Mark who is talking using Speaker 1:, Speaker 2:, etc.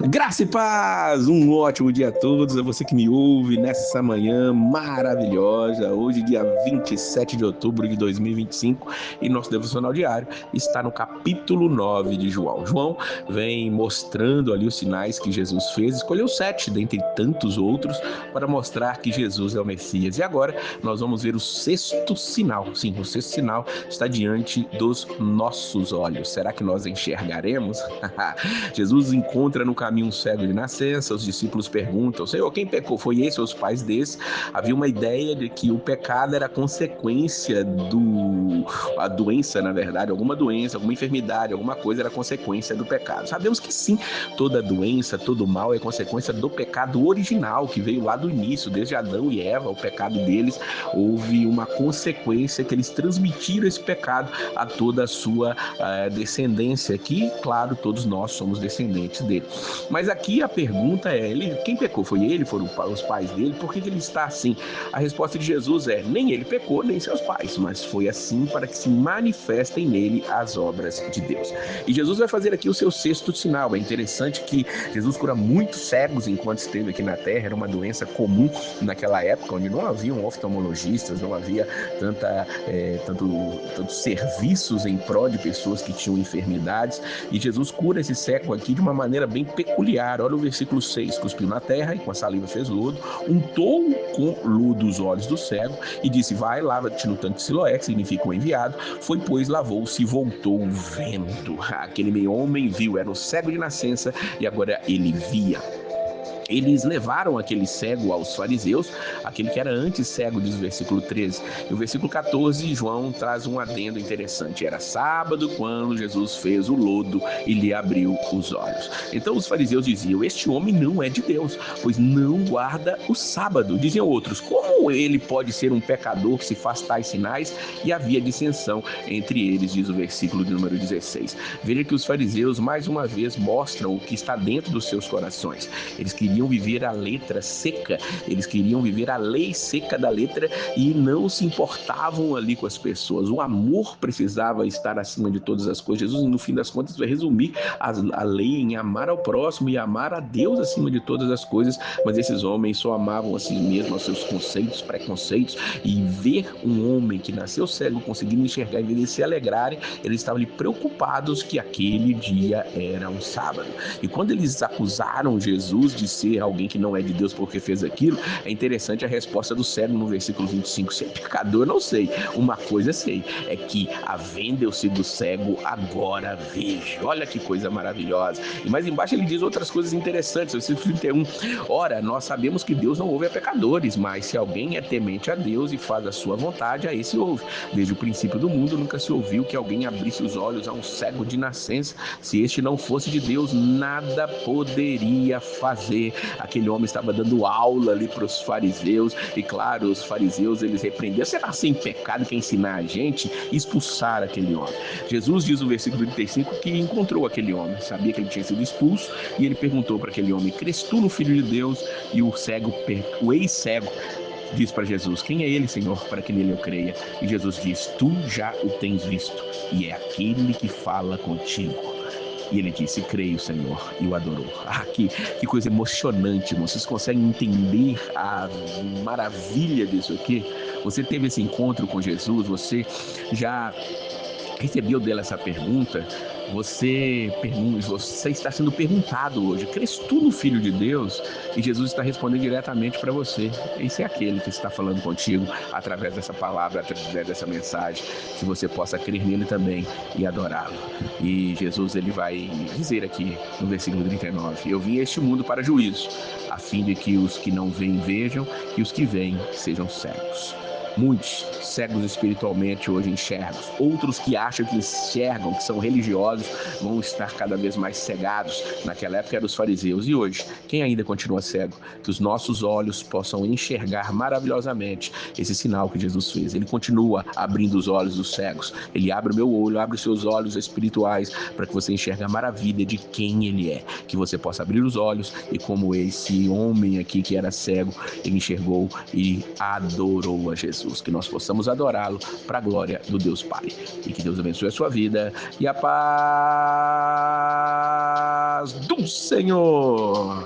Speaker 1: Graça e paz, um ótimo dia a todos, a você que me ouve nessa manhã maravilhosa, hoje dia 27 de outubro de 2025, e nosso devocional diário está no capítulo 9 de João. João vem mostrando ali os sinais que Jesus fez, escolheu 7 dentre tantos outros para mostrar que Jesus é o Messias. E agora nós vamos ver o sexto sinal. Sim, o sexto sinal está diante dos nossos olhos. Será que nós enxergaremos? Jesus encontra no caminho um cego de nascença, os discípulos perguntam: Senhor, quem pecou? Foi esse ou os pais desse? Havia uma ideia de que o pecado era consequência a doença, na verdade, alguma doença, alguma enfermidade, alguma coisa era consequência do pecado. Sabemos que sim, toda doença, todo mal é consequência do pecado original, que veio lá do início, desde Adão e Eva, o pecado deles, houve uma consequência que eles transmitiram esse pecado a toda a sua descendência, que, claro, todos nós somos descendentes dele. Mas aqui a pergunta é, quem pecou? Foi ele? Foram os pais dele? Por que ele está assim? A resposta de Jesus é, nem ele pecou, nem seus pais, mas foi assim para que se manifestem nele as obras de Deus. E Jesus vai fazer aqui o seu sexto sinal. É interessante que Jesus cura muitos cegos enquanto esteve aqui na Terra, era uma doença comum naquela época, onde não haviam oftalmologistas, não havia tantos serviços em prol de pessoas que tinham enfermidades, e Jesus cura esse cego aqui de uma maneira bem peculiar. Olha o versículo 6, cuspiu na terra e com a saliva fez lodo, untou com lodo os olhos do cego e disse, vai, lava-te no tanque de Siloé, que significa o enviado, foi, pois, lavou-se e voltou vendo. Aquele homem viu, era o cego de nascença e agora ele via. Eles levaram aquele cego aos fariseus, aquele que era antes cego, diz o versículo 13. E o versículo 14, João traz um adendo interessante. Era sábado quando Jesus fez o lodo e lhe abriu os olhos. Então os fariseus diziam, este homem não é de Deus, pois não guarda o sábado. Diziam outros, como ele pode ser um pecador que se faz tais sinais? E havia dissensão entre eles, diz o versículo de número 16. Veja que os fariseus mais uma vez mostram o que está dentro dos seus corações. Eles queriam viver a letra seca, eles queriam viver a lei seca da letra e não se importavam ali com as pessoas. O amor precisava estar acima de todas as coisas. Jesus, no fim das contas, vai resumir a lei em amar ao próximo e amar a Deus acima de todas as coisas, mas esses homens só amavam a si mesmos, aos seus conceitos, preconceitos, e ver um homem que nasceu cego conseguindo enxergar e ver eles se alegrarem, eles estavam ali preocupados que aquele dia era um sábado. E quando eles acusaram Jesus de ser alguém que não é de Deus porque fez aquilo, é interessante a resposta do cego no versículo 25, se é pecador, não sei, uma coisa sei, é que havendo eu sido cego, agora vejo. Olha que coisa maravilhosa. E mais embaixo ele diz outras coisas interessantes, versículo 31, ora, nós sabemos que Deus não ouve a pecadores, mas se alguém é temente a Deus e faz a sua vontade, a esse ouve. Desde o princípio do mundo nunca se ouviu que alguém abrisse os olhos a um cego de nascença. Se este não fosse de Deus, nada poderia fazer. Aquele homem estava dando aula ali para os fariseus, e claro, os fariseus, eles repreenderam, você nasceu em pecado, quer ensinar a gente, expulsar aquele homem. Jesus diz no versículo 35 que encontrou aquele homem, sabia que ele tinha sido expulso, e ele perguntou para aquele homem, crês tu no Filho de Deus? E o ex-cego diz para Jesus, quem é ele, Senhor, para que nele eu creia? E Jesus diz, tu já o tens visto, e é aquele que fala contigo. E ele disse, creio, Senhor, e o adorou. Que coisa emocionante, irmão. Vocês conseguem entender a maravilha disso aqui? Você teve esse encontro com Jesus, você já recebeu dela essa pergunta, você está sendo perguntado hoje, crês tu no Filho de Deus? E Jesus está respondendo diretamente para você. Esse é aquele que está falando contigo através dessa palavra, através dessa mensagem, que você possa crer nele também e adorá-lo. E Jesus, ele vai dizer aqui no versículo 39, eu vim a este mundo para juízo, a fim de que os que não veem vejam e os que veem sejam cegos. Muitos cegos espiritualmente hoje enxergam. Outros que acham que enxergam, que são religiosos, vão estar cada vez mais cegados. Naquela época eram os fariseus. E hoje, quem ainda continua cego? Que os nossos olhos possam enxergar maravilhosamente esse sinal que Jesus fez. Ele continua abrindo os olhos dos cegos. Ele abre o meu olho, abre os seus olhos espirituais para que você enxergue a maravilha de quem ele é. Que você possa abrir os olhos e como esse homem aqui que era cego, ele enxergou e adorou a Jesus. Que nós possamos adorá-lo para a glória do Deus Pai. E que Deus abençoe a sua vida e a paz paz do Senhor.